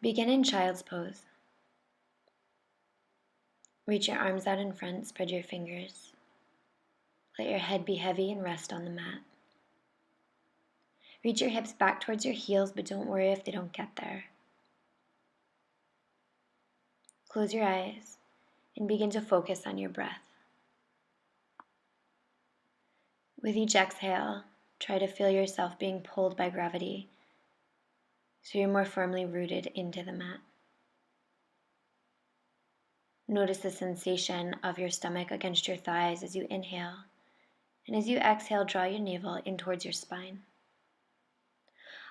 Begin in child's pose. Reach your arms out in front, spread your fingers. Let your head be heavy and rest on the mat. Reach your hips back towards your heels, but don't worry if they don't get there. Close your eyes and begin to focus on your breath. With each exhale, try to feel yourself being pulled by gravity so you're more firmly rooted into the mat. Notice the sensation of your stomach against your thighs as you inhale, and as you exhale, draw your navel in towards your spine.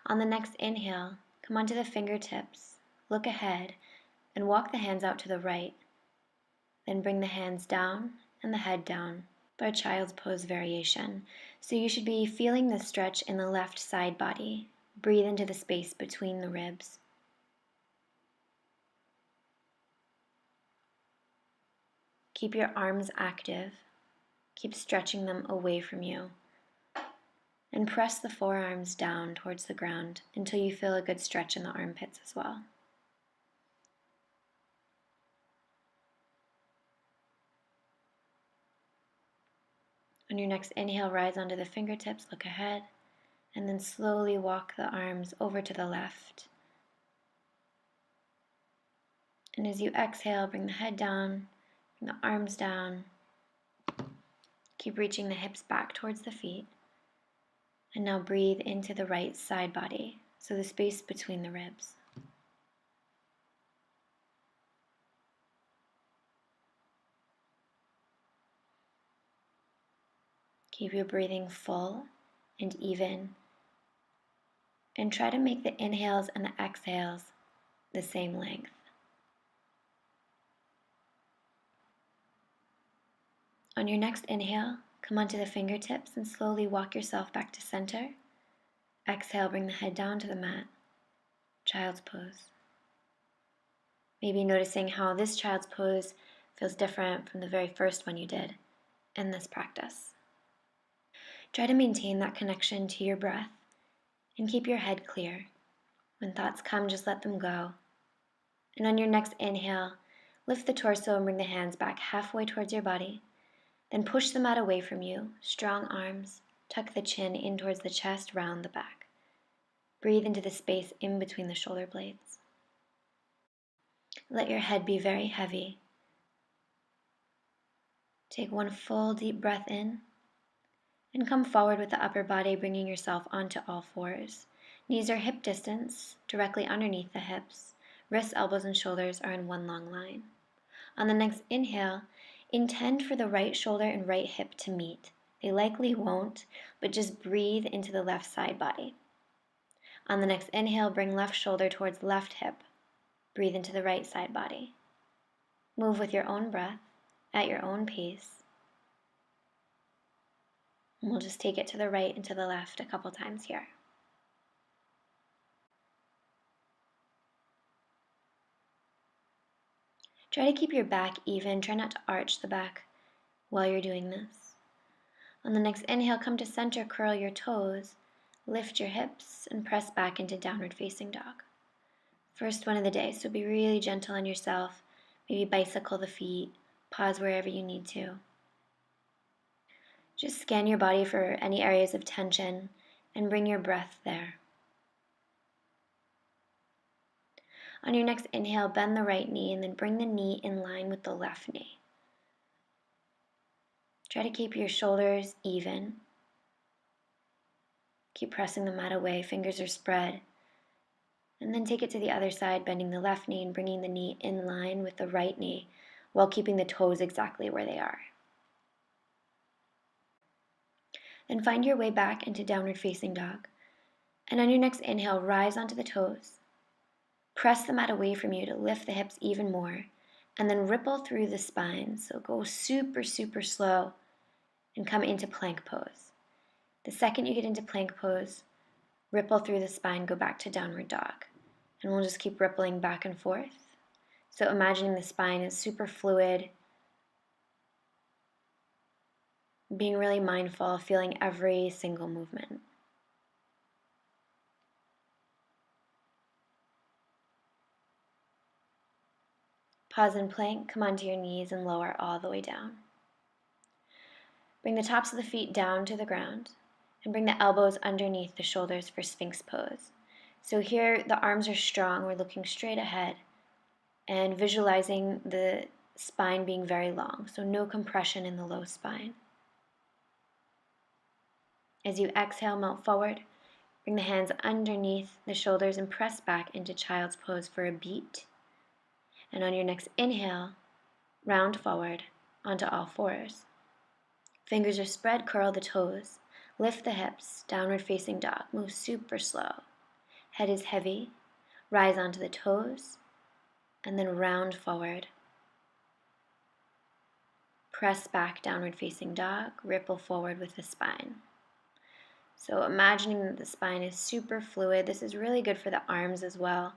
On the next inhale, come onto the fingertips, look ahead, and walk the hands out to the right. Then bring the hands down and the head down for a child's pose variation. So you should be feeling the stretch in the left side body. Breathe into the space between the ribs. Keep your arms active. Keep stretching them away from you. And press the forearms down towards the ground until you feel a good stretch in the armpits as well. On your next inhale, rise onto the fingertips, look ahead, and then slowly walk the arms over to the left. And as you exhale, bring the head down, bring the arms down. Keep reaching the hips back towards the feet. And now breathe into the right side body, so the space between the ribs. Keep your breathing full and even, and try to make the inhales and the exhales the same length. On your next inhale, come onto the fingertips and slowly walk yourself back to center. Exhale, bring the head down to the mat. Child's pose. Maybe noticing how this child's pose feels different from the very first one you did in this practice. Try to maintain that connection to your breath and keep your head clear. When thoughts come, just let them go. And on your next inhale, lift the torso and bring the hands back halfway towards your body. Then push the mat away from you. Strong arms. Tuck the chin in towards the chest, round the back. Breathe into the space in between the shoulder blades. Let your head be very heavy. Take one full deep breath in. And come forward with the upper body, bringing yourself onto all fours. Knees are hip distance, directly underneath the hips. Wrists, elbows, and shoulders are in one long line. On the next inhale, intend for the right shoulder and right hip to meet. They likely won't, but just breathe into the left side body. On the next inhale, bring left shoulder towards left hip. Breathe into the right side body. Move with your own breath, at your own pace. And we'll just take it to the right and to the left a couple times here. Try to keep your back even. Try not to arch the back while you're doing this. On the next inhale, come to center, curl your toes, lift your hips, and press back into downward facing dog. First one of the day, so be really gentle on yourself. Maybe bicycle the feet, pause wherever you need to. Just scan your body for any areas of tension and bring your breath there. On your next inhale, bend the right knee and then bring the knee in line with the left knee. Try to keep your shoulders even. Keep pressing the mat away, fingers are spread. And then take it to the other side, bending the left knee and bringing the knee in line with the right knee while keeping the toes exactly where they are. Then find your way back into downward facing dog. And on your next inhale, rise onto the toes. Press the mat away from you to lift the hips even more. And then ripple through the spine. So go super, super slow and come into plank pose. The second you get into plank pose, ripple through the spine, go back to downward dog. And we'll just keep rippling back and forth. So imagining the spine is super fluid, being really mindful, feeling every single movement. Pause in plank, come onto your knees and lower all the way down. Bring the tops of the feet down to the ground and bring the elbows underneath the shoulders for Sphinx pose. So here the arms are strong, we're looking straight ahead and visualizing the spine being very long, so no compression in the low spine. As you exhale, melt forward, bring the hands underneath the shoulders and press back into child's pose for a beat. And on your next inhale, round forward onto all fours. Fingers are spread, curl the toes. Lift the hips, downward facing dog. Move super slow. Head is heavy. Rise onto the toes, and then round forward. Press back, downward facing dog. Ripple forward with the spine. So imagining that the spine is super fluid. This is really good for the arms as well.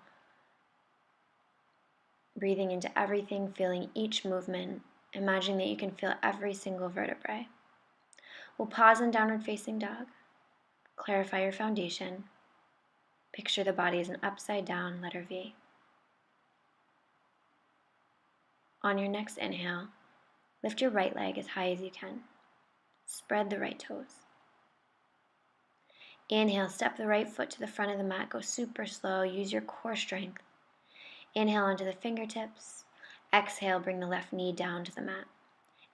Breathing into everything, feeling each movement. Imagining that you can feel every single vertebrae. We'll pause in downward facing dog. Clarify your foundation. Picture the body as an upside down letter V. On your next inhale, lift your right leg as high as you can. Spread the right toes. Inhale, step the right foot to the front of the mat. Go super slow. Use your core strength. Inhale onto the fingertips. Exhale, bring the left knee down to the mat.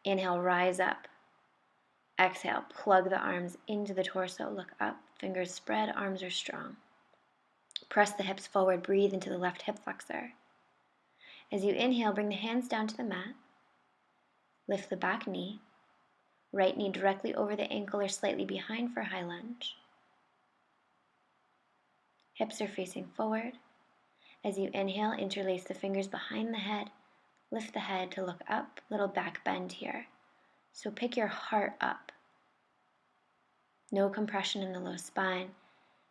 Inhale, rise up. Exhale, plug the arms into the torso. Look up. Fingers spread, arms are strong. Press the hips forward. Breathe into the left hip flexor. As you inhale, bring the hands down to the mat. Lift the back knee. Right knee directly over the ankle or slightly behind for high lunge. Hips are facing forward. As you inhale, interlace the fingers behind the head. Lift the head to look up. Little back bend here. So pick your heart up. No compression in the low spine.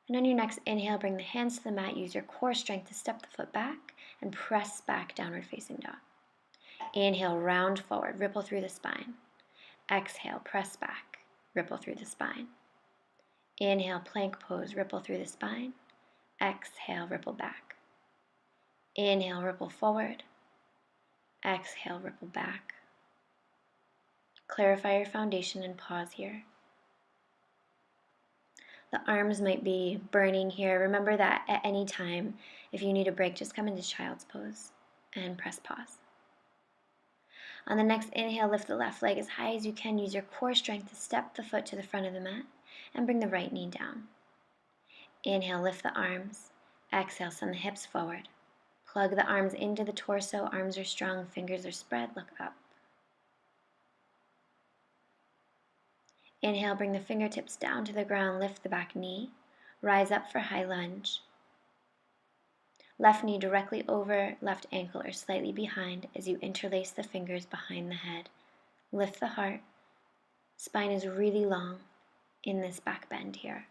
And on your next inhale, bring the hands to the mat. Use your core strength to step the foot back and press back, downward facing dog. Inhale, round forward, ripple through the spine. Exhale, press back, ripple through the spine. Inhale, plank pose, ripple through the spine. Exhale, ripple back. Inhale, ripple forward. Exhale, ripple back. Clarify your foundation and pause here. The arms might be burning here. Remember that at any time, if you need a break, just come into child's pose and press pause. On the next inhale, lift the left leg as high as you can. Use your core strength to step the foot to the front of the mat and bring the right knee down. Inhale, lift the arms. Exhale, send the hips forward. Plug the arms into the torso. Arms are strong, fingers are spread. Look up. Inhale, bring the fingertips down to the ground. Lift the back knee. Rise up for high lunge. Left knee directly over left ankle or slightly behind as you interlace the fingers behind the head. Lift the heart. Spine is really long in this back bend here.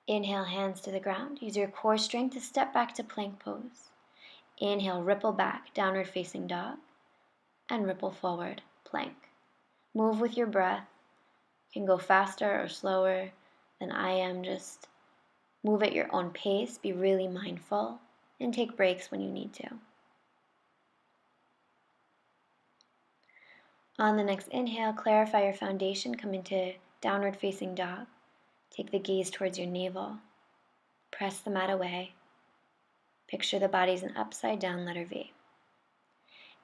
Inhale, hands to the ground. Use your core strength to step back to plank pose. Inhale, ripple back, downward facing dog. And ripple forward, plank. Move with your breath. You can go faster or slower than I am. Just move at your own pace. Be really mindful and take breaks when you need to. On the next inhale, clarify your foundation. Come into downward facing dog. Take the gaze towards your navel. Press the mat away. Picture the body as an upside down letter V.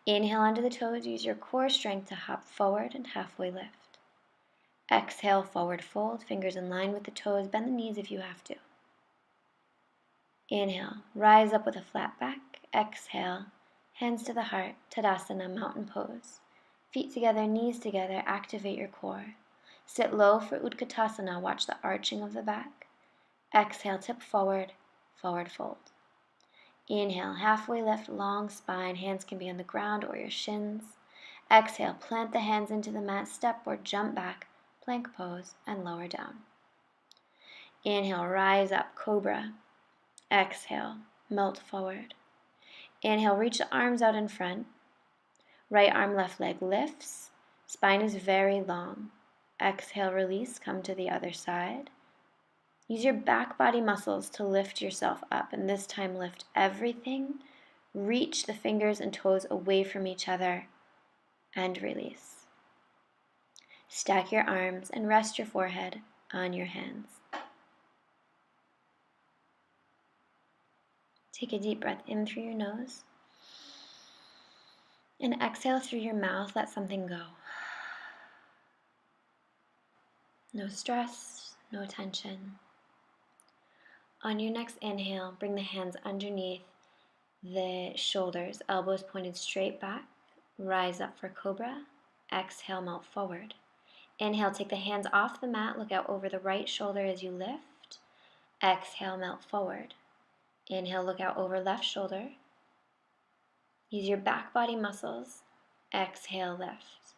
Inhale onto the toes. Use your core strength to hop forward and halfway lift. Exhale, forward fold. Fingers in line with the toes. Bend the knees if you have to. Inhale, rise up with a flat back. Exhale, hands to the heart. Tadasana, mountain pose. Feet together, knees together. Activate your core. Sit low for Utkatasana. Watch the arching of the back. Exhale, tip forward, forward fold. Inhale, halfway lift, long spine. Hands can be on the ground or your shins. Exhale, plant the hands into the mat. Step or jump back, plank pose, and lower down. Inhale, rise up, cobra. Exhale, melt forward. Inhale, reach the arms out in front. Right arm, left leg lifts. Spine is very long. Exhale, release, come to the other side. Use your back body muscles to lift yourself up, and this time lift everything Reach the fingers and toes away from each other and release. Stack your arms and rest your forehead on your hands. Take a deep breath in through your nose and exhale through your mouth. Let something go. No stress, no tension. On your next inhale, bring the hands underneath the shoulders, elbows pointed straight back. Rise up for cobra. Exhale, melt forward. Inhale, take the hands off the mat. Look out over the right shoulder as you lift. Exhale, melt forward. Inhale, look out over left shoulder. Use your back body muscles. Exhale, lift.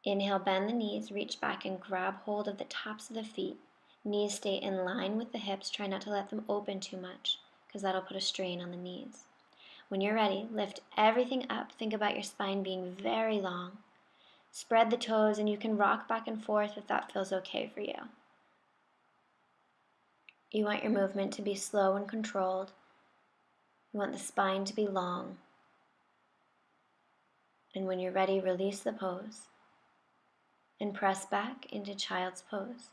Inhale, bend the knees, reach back and grab hold of the tops of the feet. Knees stay in line with the hips. Try not to let them open too much because that'll put a strain on the knees. When you're ready, lift everything up. Think about your spine being very long. Spread the toes and you can rock back and forth if that feels okay for you. You want your movement to be slow and controlled. You want the spine to be long. And when you're ready, release the pose and press back into child's pose.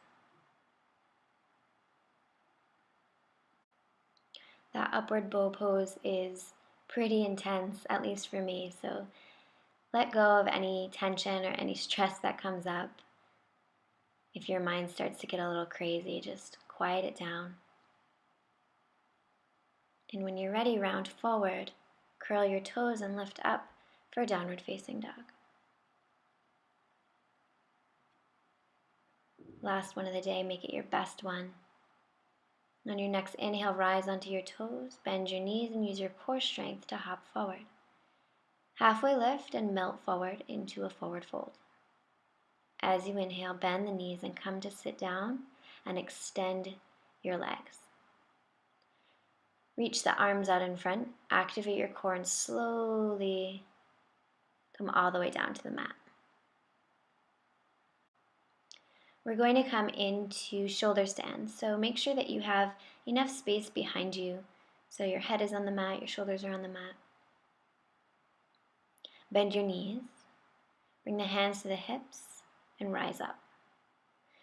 That upward bow pose is pretty intense, at least for me, so let go of any tension or any stress that comes up. If your mind starts to get a little crazy, just quiet it down. And when you're ready, round forward, curl your toes and lift up for downward facing dog. Last one of the day, make it your best one. On your next inhale, rise onto your toes, bend your knees and use your core strength to hop forward. Halfway lift and melt forward into a forward fold. As you inhale, bend the knees and come to sit down and extend your legs. Reach the arms out in front, activate your core and slowly come all the way down to the mat. We're going to come into shoulder stand, so make sure that you have enough space behind you so your head is on the mat, your shoulders are on the mat. Bend your knees, bring the hands to the hips, and rise up.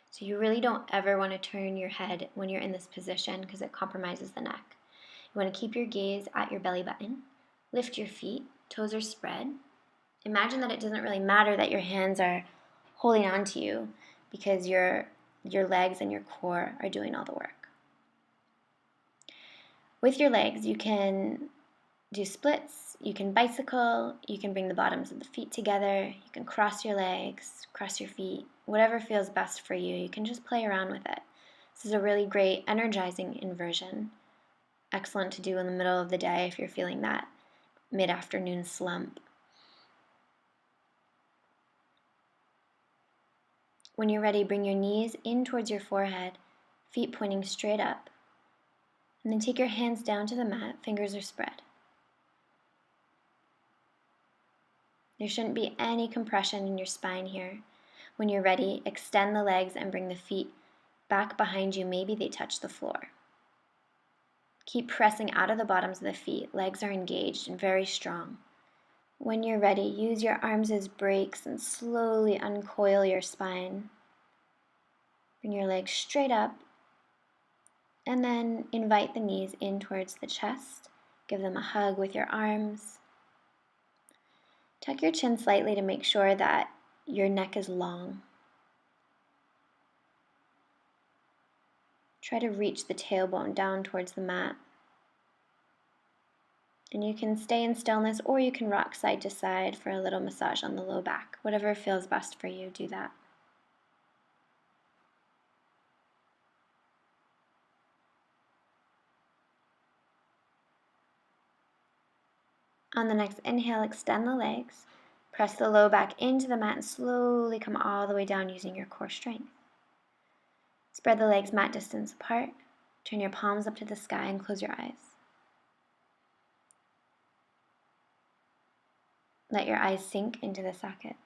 So you really don't ever want to turn your head when you're in this position because it compromises the neck. You want to keep your gaze at your belly button, lift your feet, toes are spread. Imagine that it doesn't really matter that your hands are holding on to you because your legs and your core are doing all the work. With your legs, you can do splits, you can bicycle, you can bring the bottoms of the feet together, you can cross your legs, cross your feet, whatever feels best for you. You can just play around with it. This is a really great energizing inversion. Excellent to do in the middle of the day if you're feeling that mid-afternoon slump. When you're ready, bring your knees in towards your forehead, feet pointing straight up. And then take your hands down to the mat, fingers are spread. There shouldn't be any compression in your spine here. When you're ready, extend the legs and bring the feet back behind you. Maybe they touch the floor. Keep pressing out of the bottoms of the feet. Legs are engaged and very strong. When you're ready, use your arms as brakes and slowly uncoil your spine. Bring your legs straight up and then invite the knees in towards the chest. Give them a hug with your arms. Tuck your chin slightly to make sure that your neck is long. Try to reach the tailbone down towards the mat. And you can stay in stillness or you can rock side to side for a little massage on the low back. Whatever feels best for you, do that. On the next inhale, extend the legs. Press the low back into the mat and slowly come all the way down using your core strength. Spread the legs mat distance apart. Turn your palms up to the sky and close your eyes. Let your eyes sink into the sockets.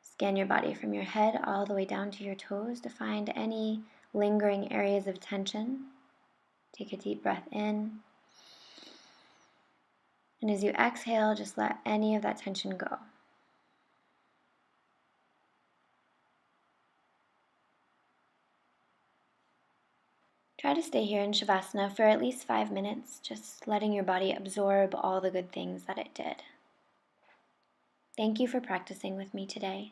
Scan your body from your head all the way down to your toes to find any lingering areas of tension. Take a deep breath in. And as you exhale, just let any of that tension go. Try to stay here in Shavasana for at least 5 minutes, just letting your body absorb all the good things that it did. Thank you for practicing with me today.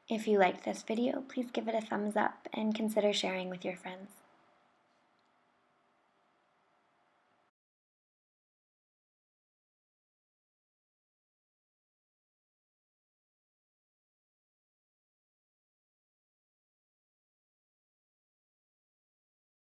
If you liked this video, please give it a thumbs up and consider sharing with your friends.